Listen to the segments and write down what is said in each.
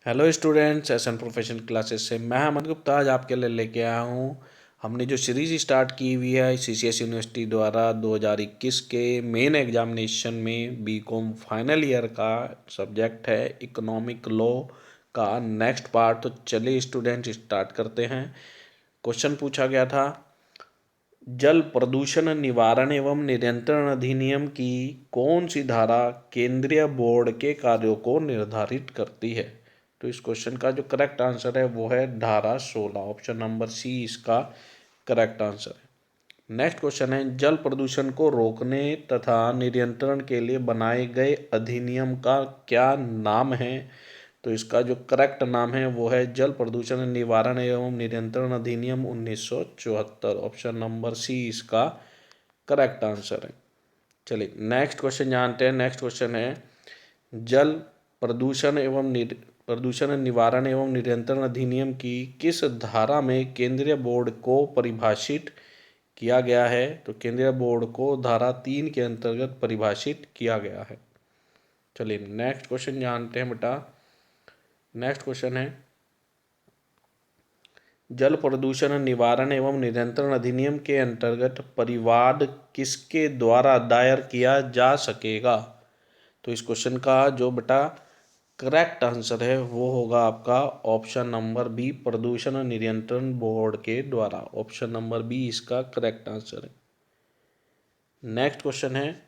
Hello students, SN professional classes से मैं अमन गुप्ता आज आपके लिए लेके आया हूँ। हमने जो सीरीज़ स्टार्ट की हुई है सीसीएस यूनिवर्सिटी द्वारा 2021 के मेन एग्जामिनेशन में बीकॉम फाइनल ईयर का सब्जेक्ट है इकोनॉमिक लॉ का नेक्स्ट पार्ट। तो चलिए स्टूडेंट स्टार्ट करते हैं। क्वेश्चन पूछा गया था, जल प्रदूषण निवारण एवं नियंत्रण अधिनियम की कौन सी धारा केंद्रीय बोर्ड के कार्यों को निर्धारित करती है। तो इस क्वेश्चन का जो करेक्ट आंसर है वो है धारा 16, ऑप्शन नंबर सी इसका करेक्ट आंसर है। नेक्स्ट क्वेश्चन है, जल प्रदूषण को रोकने तथा नियंत्रण के लिए बनाए गए अधिनियम का क्या नाम है। तो इसका जो करेक्ट नाम है वो है जल प्रदूषण निवारण एवं नियंत्रण अधिनियम 1974, ऑप्शन नंबर सी इसका करेक्ट आंसर है। चलिए नेक्स्ट क्वेश्चन जानते हैं। नेक्स्ट क्वेश्चन है, जल प्रदूषण निवारण एवं नियंत्रण अधिनियम की किस धारा में केंद्रीय बोर्ड को परिभाषित किया गया है। तो केंद्रीय बोर्ड को धारा 3 के अंतर्गत परिभाषित किया गया है। चलिए नेक्स्ट क्वेश्चन जानते हैं बेटा। नेक्स्ट क्वेश्चन है, जल प्रदूषण निवारण एवं नियंत्रण अधिनियम के अंतर्गत परिवाद किसके द्वारा दायर किया जा सकेगा। तो इस क्वेश्चन का जो बेटा करेक्ट आंसर है वो होगा आपका ऑप्शन नंबर बी, प्रदूषण नियंत्रण बोर्ड के द्वारा। ऑप्शन नंबर बी इसका करेक्ट आंसर है। नेक्स्ट क्वेश्चन है,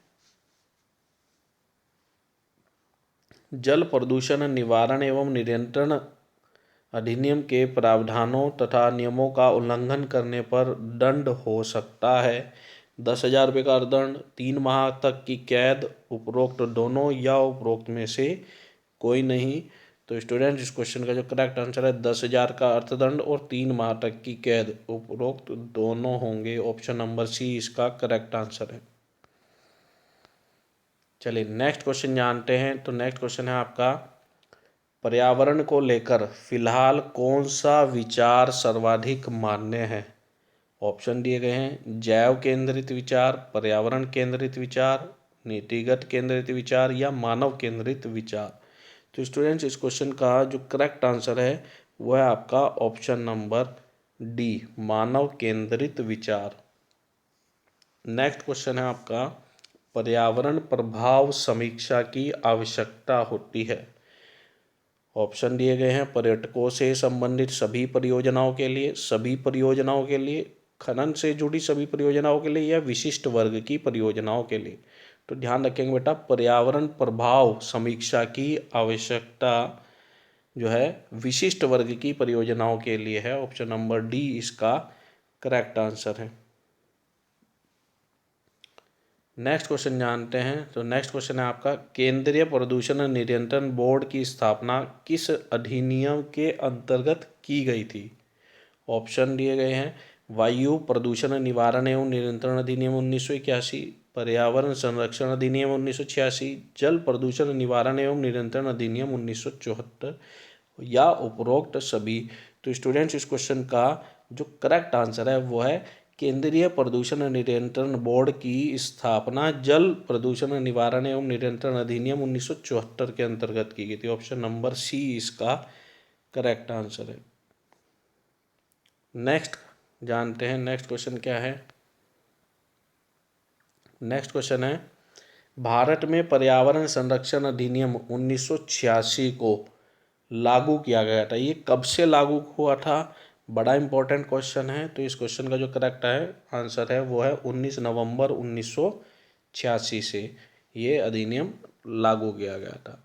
जल प्रदूषण निवारण एवं नियंत्रण अधिनियम के प्रावधानों तथा नियमों का उल्लंघन करने पर दंड हो सकता है 10,000 रुपये का दंड, 3 माह तक की कैद, उपरोक्त दोनों या उपरोक्त में से कोई नहीं। तो स्टूडेंट इस क्वेश्चन का जो करेक्ट आंसर है 10,000 का अर्थदंड और 3 माह तक की कैद, उपरोक्त दोनों होंगे। ऑप्शन नंबर सी इसका करेक्ट आंसर है। चलिए नेक्स्ट क्वेश्चन जानते हैं। तो नेक्स्ट क्वेश्चन है आपका, पर्यावरण को लेकर फिलहाल कौन सा विचार सर्वाधिक मान्य है। ऑप्शन दिए गए हैं, जैव केंद्रित विचार, पर्यावरण केंद्रित विचार, नीतिगत केंद्रित विचार या मानव केंद्रित विचार। तो स्टूडेंट्स इस क्वेश्चन का जो करेक्ट आंसर है वह है आपका ऑप्शन नंबर डी, मानव केंद्रित विचार। नेक्स्ट क्वेश्चन है आपका, पर्यावरण प्रभाव समीक्षा की आवश्यकता होती है। ऑप्शन दिए गए हैं, पर्यटकों से संबंधित सभी परियोजनाओं के लिए, सभी परियोजनाओं के लिए, खनन से जुड़ी सभी परियोजनाओं के लिए या विशिष्ट वर्ग की परियोजनाओं के लिए। तो ध्यान रखेंगे बेटा, पर्यावरण प्रभाव समीक्षा की आवश्यकता जो है विशिष्ट वर्ग की परियोजनाओं के लिए है। ऑप्शन नंबर डी इसका करेक्ट आंसर है। नेक्स्ट क्वेश्चन जानते हैं। तो नेक्स्ट क्वेश्चन है आपका, केंद्रीय प्रदूषण नियंत्रण बोर्ड की स्थापना किस अधिनियम के अंतर्गत की गई थी। ऑप्शन दिए गए हैं, वायु प्रदूषण निवारण एवं नियंत्रण अधिनियम 1981, पर्यावरण संरक्षण अधिनियम 1986, जल प्रदूषण निवारण एवं नियंत्रण अधिनियम 1974 या उपरोक्त सभी। तो स्टूडेंट्स इस क्वेश्चन का जो करेक्ट आंसर है वो है केंद्रीय प्रदूषण नियंत्रण बोर्ड की स्थापना जल प्रदूषण निवारण एवं नियंत्रण अधिनियम 1974 के अंतर्गत की गई थी। ऑप्शन नंबर सी इसका करेक्ट आंसर है। नेक्स्ट जानते हैं, नेक्स्ट क्वेश्चन क्या है। नेक्स्ट क्वेश्चन है, भारत में पर्यावरण संरक्षण अधिनियम 1986 को लागू किया गया था। ये कब से लागू हुआ था, बड़ा इंपॉर्टेंट क्वेश्चन है। तो इस क्वेश्चन का जो करेक्ट है आंसर है वो है 19 नवंबर 1986 से ये अधिनियम लागू किया गया था।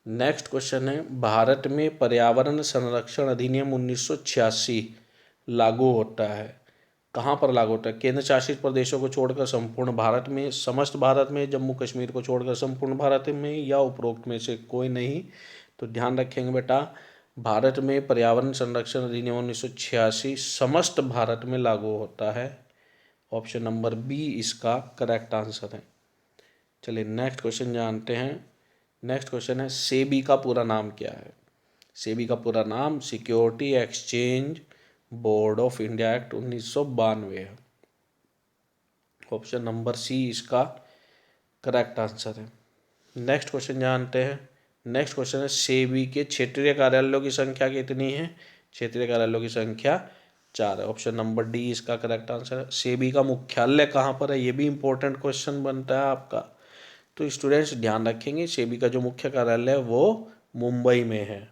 नेक्स्ट क्वेश्चन है, भारत में पर्यावरण संरक्षण अधिनियम 1986 लागू होता है, कहाँ पर लागू होता है। केंद्र शासित प्रदेशों को छोड़कर संपूर्ण भारत में, समस्त भारत में, जम्मू कश्मीर को छोड़कर संपूर्ण भारत में या उपरोक्त में से कोई नहीं। तो ध्यान रखेंगे बेटा, भारत में पर्यावरण संरक्षण अधिनियम 1986 समस्त भारत में लागू होता है। ऑप्शन नंबर बी इसका करेक्ट आंसर है। चलिए नेक्स्ट क्वेश्चन जानते हैं। नेक्स्ट क्वेश्चन है, सेबी का पूरा नाम क्या है। सेबी का पूरा नाम security exchange board of India act 1992 है। ऑप्शन नंबर सी इसका करेक्ट आंसर है। नेक्स्ट क्वेश्चन जानते हैं। नेक्स्ट क्वेश्चन है सेबी के क्षेत्रीय कार्यालयों की संख्या कितनी है? क्षेत्रीय कार्यालयों की संख्या 4 है। ऑप्शन नंबर डी इसका करेक्ट आंसर है। सेबी का मुख्यालय कहाँ पर है? ये भी इंपॉर्टेंट क्वेश्चन बनता है आपका। तो स्टूडेंट्स ध्यान रखेंगे, सेबी का जो मुख्य कार्यालय है वो मुंबई में है।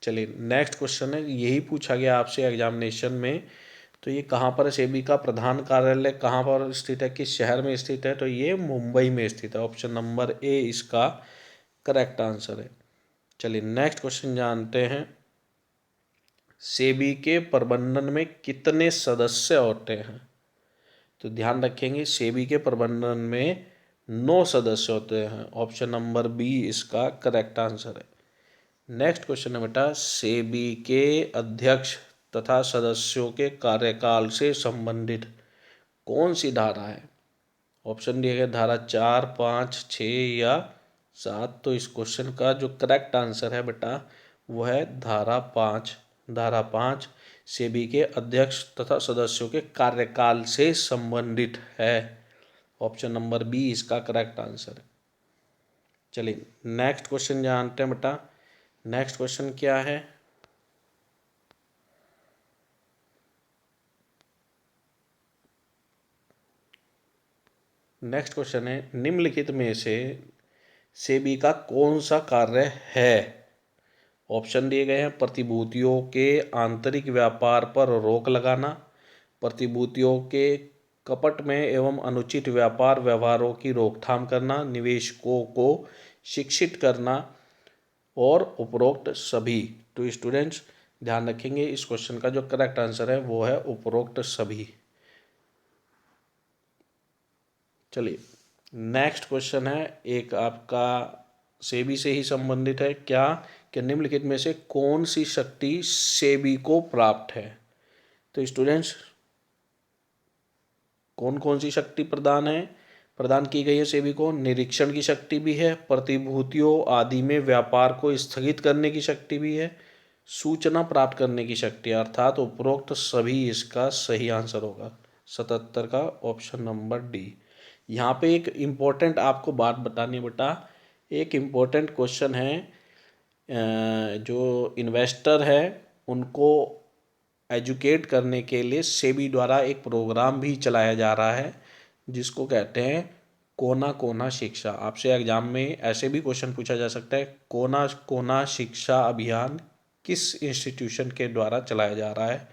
चलिए नेक्स्ट क्वेश्चन है, यही पूछा गया आपसे एग्जामिनेशन में। तो ये कहाँ पर है? सेबी का प्रधान कार्यालय कहाँ पर स्थित है, किस शहर में स्थित है? तो ये मुंबई में स्थित है। ऑप्शन नंबर ए इसका करेक्ट आंसर है। चलिए नेक्स्ट क्वेश्चन जानते हैं, सेबी के प्रबंधन में कितने सदस्य होते हैं? तो ध्यान रखेंगे, सेबी के प्रबंधन में 9 सदस्य होते हैं। ऑप्शन नंबर बी इसका करेक्ट आंसर है। नेक्स्ट क्वेश्चन है बेटा, सेबी के अध्यक्ष तथा सदस्यों के कार्यकाल से संबंधित कौन सी धारा है? ऑप्शन दिए गए धारा 4, 5, 6 या 7। तो इस क्वेश्चन का जो करेक्ट आंसर है बेटा वो है धारा 5। धारा 5 सेबी के अध्यक्ष तथा सदस्यों के कार्यकाल से संबंधित है। ऑप्शन नंबर बी इसका करेक्ट आंसर है। चलिए नेक्स्ट क्वेश्चन जानते हैं बेटा। नेक्स्ट क्वेश्चन क्या है? नेक्स्ट क्वेश्चन है, निम्नलिखित में से सेबी का कौन सा कार्य है? ऑप्शन दिए गए हैं, प्रतिभूतियों के आंतरिक व्यापार पर रोक लगाना, प्रतिभूतियों के कपट में एवं अनुचित व्यापार व्यवहारों की रोकथाम करना, निवेशकों को शिक्षित करना और उपरोक्त सभी। तो स्टूडेंट्स ध्यान रखेंगे, इस क्वेश्चन का जो करेक्ट आंसर है वो है उपरोक्त सभी। चलिए नेक्स्ट क्वेश्चन है, एक आपका सेबी से ही संबंधित है। क्या कि निम्नलिखित में से कौन सी शक्ति सेबी को प्राप्त है? तो स्टूडेंट्स कौन कौन सी शक्ति प्रदान की गई है सेबी को? निरीक्षण की शक्ति भी है, प्रतिभूतियों आदि में व्यापार को स्थगित करने की शक्ति भी है, सूचना प्राप्त करने की शक्ति, अर्थात उपरोक्त सभी इसका सही आंसर होगा 77 का ऑप्शन नंबर डी। यहाँ पे एक इम्पोर्टेंट आपको बात बतानी बेटा, एक इम्पोर्टेंट क्वेश्चन है। जो इन्वेस्टर है उनको एजुकेट करने के लिए सेबी द्वारा एक प्रोग्राम भी चलाया जा रहा है जिसको कहते हैं कोना कोना शिक्षा। आपसे एग्जाम में ऐसे भी क्वेश्चन पूछा जा सकता है, कोना कोना शिक्षा अभियान किस इंस्टीट्यूशन के द्वारा चलाया जा रहा है?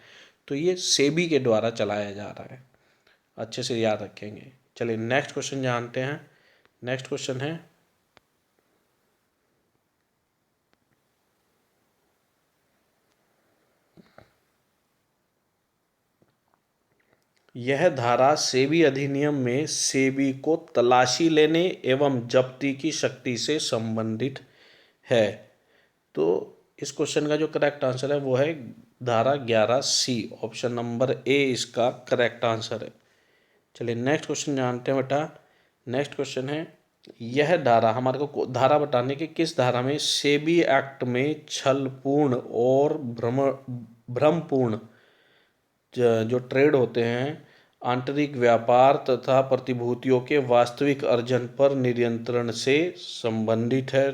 तो ये सेबी के द्वारा चलाया जा रहा है, अच्छे से याद रखेंगे। चलिए नेक्स्ट क्वेश्चन जानते हैं। नेक्स्ट क्वेश्चन है, यह धारा सेबी अधिनियम में सेबी को तलाशी लेने एवं जब्ती की शक्ति से संबंधित है। तो इस क्वेश्चन का जो करेक्ट आंसर है वो है धारा 11C। ऑप्शन नंबर ए इसका करेक्ट आंसर है। चलिए नेक्स्ट क्वेश्चन जानते हैं बेटा। नेक्स्ट क्वेश्चन है, यह धारा हमारे को धारा बताने की किस धारा में सेबी एक्ट में छलपूर्ण और भ्रमपूर्ण जो ट्रेड होते हैं, आंतरिक व्यापार तथा प्रतिभूतियों के वास्तविक अर्जन पर नियंत्रण से संबंधित है?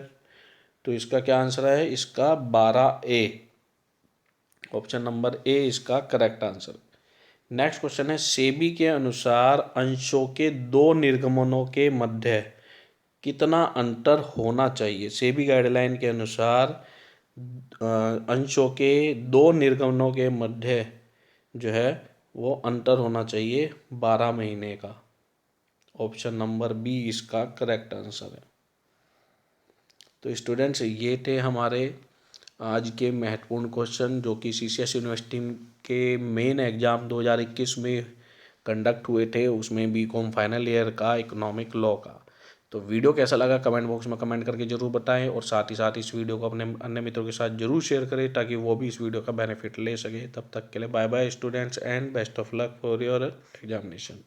तो इसका क्या आंसर है? इसका 12A ऑप्शन नंबर ए इसका करेक्ट आंसर। नेक्स्ट क्वेश्चन है, सेबी के अनुसार अंशों के 2 निर्गमनों के मध्य कितना अंतर होना चाहिए? सेबी गाइडलाइन के अनुसार अंशों के 2 निर्गमनों के मध्य जो है वो अंतर होना चाहिए 12 महीने का। ऑप्शन नंबर बी इसका करेक्ट आंसर है। तो स्टूडेंट्स ये थे हमारे आज के महत्वपूर्ण क्वेश्चन जो कि सीसीएस यूनिवर्सिटी के मेन एग्ज़ाम 2021 में कंडक्ट हुए थे, उसमें बीकॉम फाइनल ईयर का इकोनॉमिक लॉ का। तो वीडियो कैसा लगा कमेंट बॉक्स में कमेंट करके ज़रूर बताएं और साथ ही साथ इस वीडियो को अपने अन्य मित्रों के साथ जरूर शेयर करें ताकि वो भी इस वीडियो का बेनिफिट ले सके। तब तक के लिए bye bye students and best of luck for your examination.